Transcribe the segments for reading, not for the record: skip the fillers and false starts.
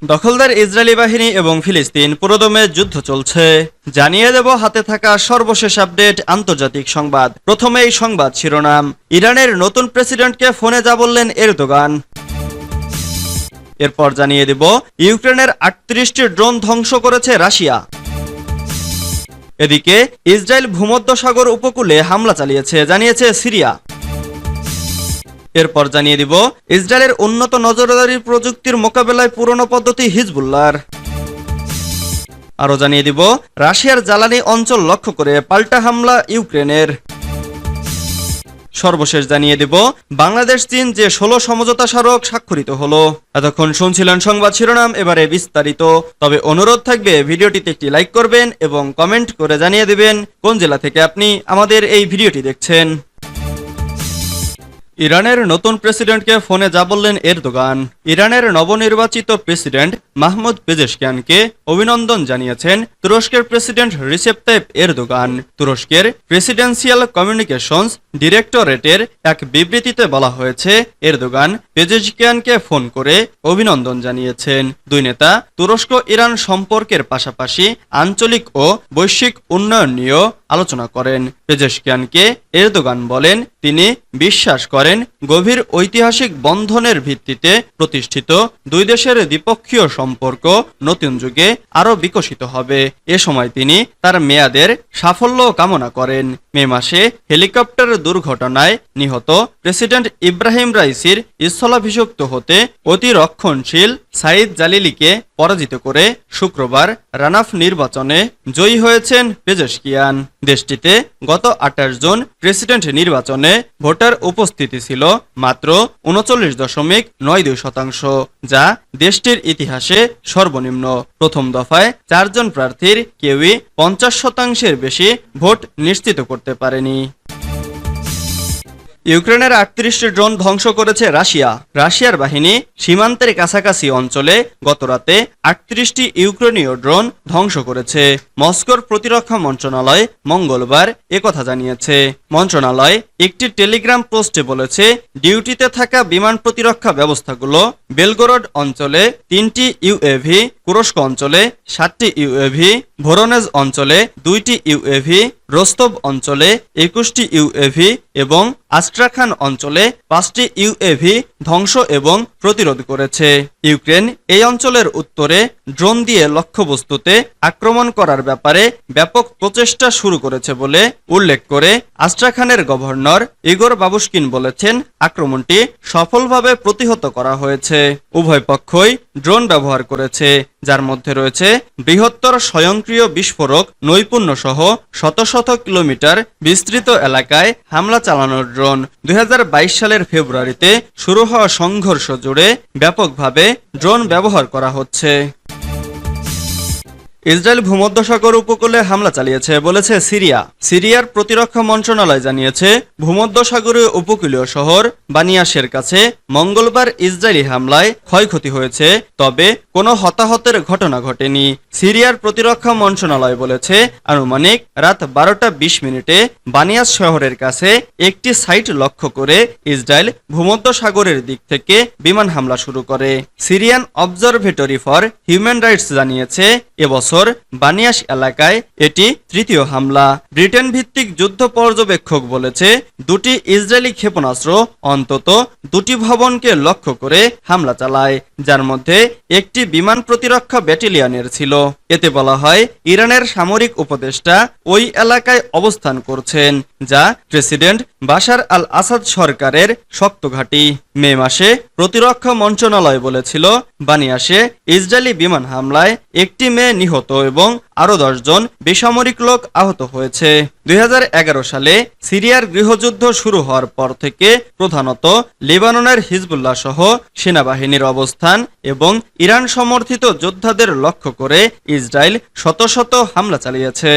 দখলদার ইসরায়েলি বাহিনী এবং ফিলিস্তিন পুরোদমে যুদ্ধ চলছে। জানিয়ে দেব হাতে থাকা সর্বশেষ আপডেট আন্তর্জাতিক সংবাদ। প্রথমে এই সংবাদ শিরোনাম, ইরানের নতুন প্রেসিডেন্টকে ফোনে যা বললেন এরদোগান। এরপর জানিয়ে দেব ইউক্রেনের ৩৮টি ড্রোন ধ্বংস করেছে রাশিয়া। এদিকে ইসরায়েল ভূমধ্যসাগর উপকূলে হামলা চালিয়েছে জানিয়েছে সিরিয়া। এরপর জানিয়ে দিব ইসরায়েলের উন্নত নজরদারি প্রযুক্তির মোকাবেলায় পুরনো পদ্ধতি হিজবুল্লাহর। আরও জানিয়ে দিব রাশিয়ার জ্বালানি অঞ্চল লক্ষ্য করে পাল্টা হামলা ইউক্রেনের। সর্বশেষ জানিয়ে দেব বাংলাদেশ চীন যে ১৬ সমঝোতা স্মারক স্বাক্ষরিত হলো। এতক্ষণ শুনছিলেন সংবাদ শিরোনাম, এবারে বিস্তারিত। তবে অনুরোধ থাকবে ভিডিওটিতে একটি লাইক করবেন এবং কমেন্ট করে জানিয়ে দিবেন কোন জেলা থেকে আপনি আমাদের এই ভিডিওটি দেখছেন। ইরানের নতুন প্রেসিডেন্টকে ফোনে যা বললেন এরদোগান। ইরানের নবনির্বাচিত প্রেসিডেন্ট মাহমুদ পেজেশকিয়ানকে অভিনন্দন জানিয়েছেন তুরস্কের প্রেসিডেন্ট রিসেপ তাইপ এরদোগান। তুরস্কের প্রেসিডেন্সিয়াল কমিউনিকেশনস ডিরেক্টরেটের এক বিবৃতিতে বলা হয়েছে, এরদোগান পেজেশকিয়ানকে ফোন করে অভিনন্দন জানিয়েছেন। দুই নেতা তুরস্ক ইরান সম্পর্কের পাশাপাশি আঞ্চলিক ও বৈশ্বিক উন্নয়ন নিয়েও আলোচনা করেন। পেজেশকিয়ানকে এরদোগান বলেন, তিনি বিশ্বাস করেন গভীর ঐতিহাসিক বন্ধনের ভিত্তিতে প্রতিষ্ঠিত দুই দেশের দ্বিপক্ষীয় সম্পর্ক নতুন যুগে আরও বিকশিত হবে। এ সময় তিনি তার মেয়াদের সাফল্য কামনা করেন। মে মাসে হেলিকপ্টার দুর্ঘটনায় নিহত প্রেসিডেন্ট ইব্রাহিম রাইসির স্থলাভিষিক্ত হতে অতি রক্ষণশীল সাইদ জালিলিকে পরাজিত করে শুক্রবার রানাফ নির্বাচনে জয়ী হয়েছেন পেজেশকিয়ান। দেশটিতে গত ২৮ জুন প্রেসিডেন্ট নির্বাচনে ভোটার উপস্থিতি ছিল মাত্র ৩৯.৯২%, যা দেশটির ইতিহাসে সর্বনিম্ন। প্রথম দফায় ৪ জন প্রার্থীর কেউই ৫০% বেশি ভোট নিশ্চিত করতে পারেনি। ইউক্রেনের ৩৮টি ড্রোন ধ্বংস করেছে রাশিয়া। রাশিয়ার বাহিনী সীমান্তের কাছাকাছি অঞ্চলে গতরাতে ৩৮টি ইউক্রেনীয় ড্রোন ধ্বংস করেছে। মস্কোর প্রতিরক্ষা মন্ত্রণালয় মঙ্গলবার একথা জানিয়েছে। মন্ত্রণালয় একটি টেলিগ্রাম পোস্টে বলেছে, ডিউটিতে থাকা বিমান প্রতিরক্ষা ব্যবস্থাগুলো বেলগোরড অঞ্চলে ৩টি ইউএভি, কুরস্ক অঞ্চলে ৭টি ইউএভি, ভোরোনেজ অঞ্চলে ২টি ইউএভি, রোস্তভ অঞ্চলে ২১টি ইউএভি এবং আস্ট্রাখান অঞ্চলে ৫টি ইউএভি ধ্বংস এবং প্রতিরোধ করেছে। ইউক্রেন এই অঞ্চলের উত্তরে ড্রোন দিয়ে লক্ষ্যবস্তুতে আক্রমণ করার ব্যাপারে ব্যাপক প্রচেষ্টা শুরু করেছে বলে উল্লেখ করে আস্ট্রাখানের গভর্নর ইগোর বাবুশকিন বলেছেন, আক্রমণটি সফলভাবে প্রতিহত করা হয়েছে। উভয় পক্ষই ড্রোন ব্যবহার করেছে, যার মধ্যে রয়েছে বৃহত্তর স্বয়ংক্রিয় বিস্ফোরক নৈপুণ্য সহ শত শত কিলোমিটার বিস্তৃত এলাকায় হামলা চালানোর ড্রোন। ২০২২ সালের ফেব্রুয়ারিতে শুরু হওয়া সংঘর্ষ জুড়ে ব্যাপকভাবে ড্রোন ব্যবহার করা হচ্ছে। ইসরায়েল ভূমধ্যসাগর উপকূলে হামলা চালিয়েছে বলেছে সিরিয়া। সিরিয়ার প্রতিরক্ষা মন্ত্রণালয় জানিয়েছে, ভূমধ্যসাগরীয় উপকূলীয় শহর বানিয়াসের কাছে মঙ্গলবার ইসরায়েলি হামলায় ক্ষয়ক্ষতি হয়েছে, তবে কোনো হতাহতের ঘটনা ঘটেনি। সিরিয়ার প্রতিরক্ষা মন্ত্রণালয় বলেছে, আনুমানিক রাত ১২টা ২০ বানিয়াস শহরের কাছে একটি সাইট লক্ষ্য করে ইসরায়েল ভূমধ্যসাগরের দিক থেকে বিমান হামলা শুরু করে। Syrian observatory for human rights জানিয়েছে, এবছর বানিয়াস এলাকায় এটি তৃতীয় হামলা। ব্রিটেন ভিত্তিক যুদ্ধ পর্যবেক্ষক বলেছে, দুটি ইসরায়েলি ক্ষেপণাস্ত্র অন্তত দুটি ভবনকে লক্ষ্য করে হামলা চালায়, যার মধ্যে একটি বিমান প্রতিরক্ষা ব্যাটালিয়নের ছিল। এতে বলা হয়, ইরানের সামরিক উপদেষ্টা ওই এলাকায় অবস্থান করছেন, যা প্রেসিডেন্ট বাশার আল আসাদ সরকারের শক্ত ঘাঁটি। মে মাসে প্রতিরক্ষা মন্ত্রণালয় বলেছিল, বানিয়াসে ইসরায়েলি বিমান হামলায় একটি মেয়ে নিহত এবং আরও ১০ জন বেসামরিক লোক আহত হয়েছে। ২০১১ সালে সিরিয়ার গৃহযুদ্ধ শুরু হওয়ার পর থেকে প্রধানত লেবাননের হিজবুল্লাহ সহ সেনাবাহিনীর অবস্থান এবং ইরান সমর্থিত যোদ্ধাদের লক্ষ্য করে ইসরায়েল শত শত হামলা চালিয়েছে।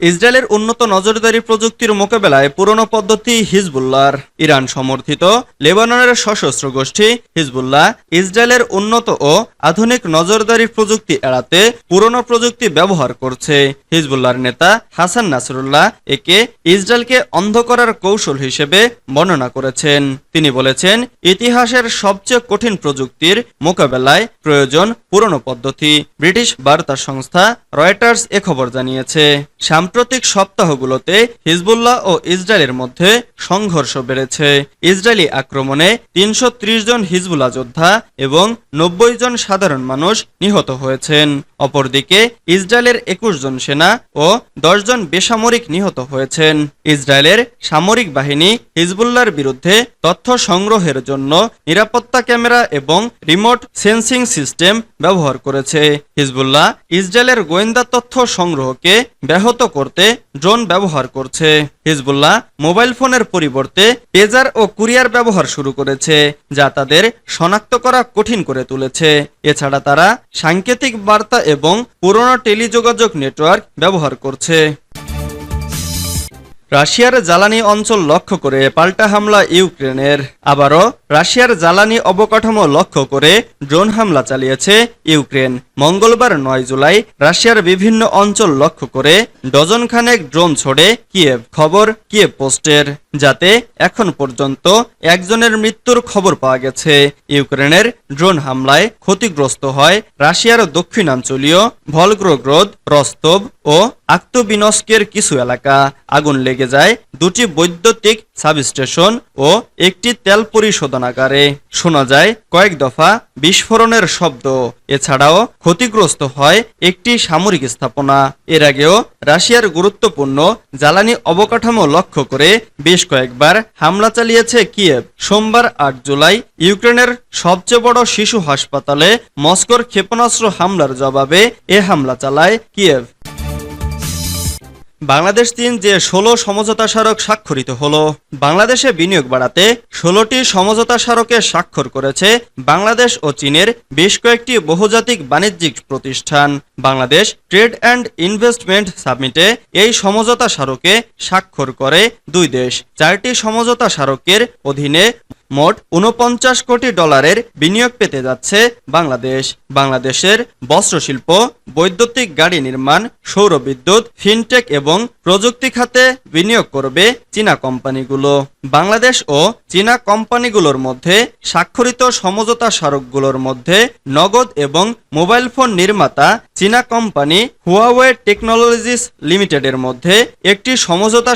ইসরায়েলের উন্নত নজরদারি প্রযুক্তির মোকাবেলায় পুরনো পদ্ধতি হিজবুল্লাহর। ইরান সমর্থিত লেবাননের সশস্ত্র গোষ্ঠী হিজবুল্লাহ ইসরায়েলের উন্নত ও আধুনিক নজরদারি প্রযুক্তি এড়াতে পুরনো প্রযুক্তি ব্যবহার করছে। হিজবুল্লাহর নেতা হাসান নাসরুল্লাহ একে ইসরায়েলকে অন্ধ করার কৌশল হিসেবে বর্ণনা করেছেন। তিনি বলেছেন, ইতিহাসের সবচেয়ে কঠিন প্রযুক্তির মোকাবেলায় প্রয়োজন পুরনো পদ্ধতি। ব্রিটিশ বার্তা সংস্থা রয়টার্স এ খবর জানিয়েছে। সাম্প্রতিক সপ্তাহগুলোতে হিজবুল্লাহ ও ইসরায়েলের মধ্যে সংঘর্ষ বেড়েছে। ইসরায়েলি আক্রমণে ৩৩০ জন হিজবুল্লাহ যোদ্ধা এবং ৯০ জন সাধারণ মানুষ নিহত হয়েছেন। অপরদিকে ইসরায়েলের ২১ জন সেনা ও ১০ জন বেসামরিক নিহত হয়েছেন। ইসরায়েলের সামরিক বাহিনী হিজবুল্লাহর বিরুদ্ধে তথ্য সংগ্রহের জন্য নিরাপত্তা ক্যামেরা এবং রিমোট সেন্সিং সিস্টেম ব্যবহার করেছে। হিজবুল্লাহ ইসরায়েলের গোয়েন্দা তথ্য সংগ্রহকে ব্যাহত করতে ড্রোন ব্যবহার করছে। হিজবুল্লাহ মোবাইল ফোনের পরিবর্তে পেজার ও কুরিয়ার ব্যবহার শুরু করেছে, যা তাদের শনাক্ত করা কঠিন করে তুলেছে। এছাড়া তারা সাংকেতিক বার্তা এবং পুরনো টেলিযোগাযোগ নেটওয়ার্ক ব্যবহার করছে। রাশিয়ার জ্বালানি অঞ্চল লক্ষ্য করে পাল্টা হামলা ইউক্রেনের। আবারও রাশিয়ার জ্বালানি অবকাঠামো লক্ষ্য করে ড্রোন হামলা চালিয়েছে ইউক্রেন। মঙ্গলবার ৯ জুলাই রাশিয়ার বিভিন্ন অঞ্চল লক্ষ্য করে ডজন খানেক ড্রোন ছোড়ে কিয়েভ। খবর কিয়েভ পোস্টের, যাতে এখন পর্যন্ত একজনের মৃত্যুর খবর পাওয়া গেছে। ইউক্রেনের ড্রোন হামলায় ক্ষতিগ্রস্ত হয় রাশিয়ার দক্ষিণাঞ্চলীয় ভলগ্রোগ্রদ, রস্তভ ও আক্তবিনস্কের কিছু এলাকা। আগুন লেগে যায় দুটি বৈদ্যুতিক সাবস্টেশন ও একটি তেল পরিশোধনাগারে। শোনা যায় কয়েক দফা বিস্ফোরণের শব্দ। এছাড়াও ক্ষতিগ্রস্ত হয় একটি সামরিক স্থাপনা। এর আগেও রাশিয়ার গুরুত্বপূর্ণ জ্বালানি অবকাঠামো লক্ষ্য করে বেশ কয়েকবার হামলা চালিয়েছে কিয়েভ। সোমবার ৮ জুলাই ইউক্রেনের সবচেয়ে বড় শিশু হাসপাতালে মস্কোর ক্ষেপণাস্ত্র হামলার জবাবে এ হামলা চালায় কিয়েভ। বাংলাদেশ চীন যে ১৬ সমঝোতা স্মারক স্বাক্ষরিত হলো। বাংলাদেশে বিনিয়োগ বাড়াতে ১৬টি সমঝোতা স্মারকে স্বাক্ষর করেছে বাংলাদেশ ও চীনের বেশ কয়েকটি বহুজাতিক বাণিজ্যিক প্রতিষ্ঠান। বাংলাদেশ ট্রেড অ্যান্ড ইনভেস্টমেন্ট সামিটে এই সমঝোতা স্মারকে স্বাক্ষর করে দুই দেশ। ৪টি সমঝোতা স্মারকের অধীনে মোট ৪৯ কোটি ডলারের বিনিয়োগ পেতে যাচ্ছে বাংলাদেশ। বাংলাদেশের বস্ত্রশিল্প, বৈদ্যুতিক গাড়ি নির্মাণ, সৌর বিদ্যুৎ, ফিনটেক এবং প্রযুক্তি খাতে বিনিয়োগ করবে চীনা কোম্পানিগুলো। বাংলাদেশ ও চীনা কোম্পানিগুলোর মধ্যে স্বাক্ষরিত সমঝোতা স্মারকগুলোর মধ্যে নগদ এবং মোবাইল ফোন নির্মাতা চীনা কোম্পানি হুয়াওয়ে টেকনোলজিস লিমিটেডের মধ্যে একটি সমঝোতা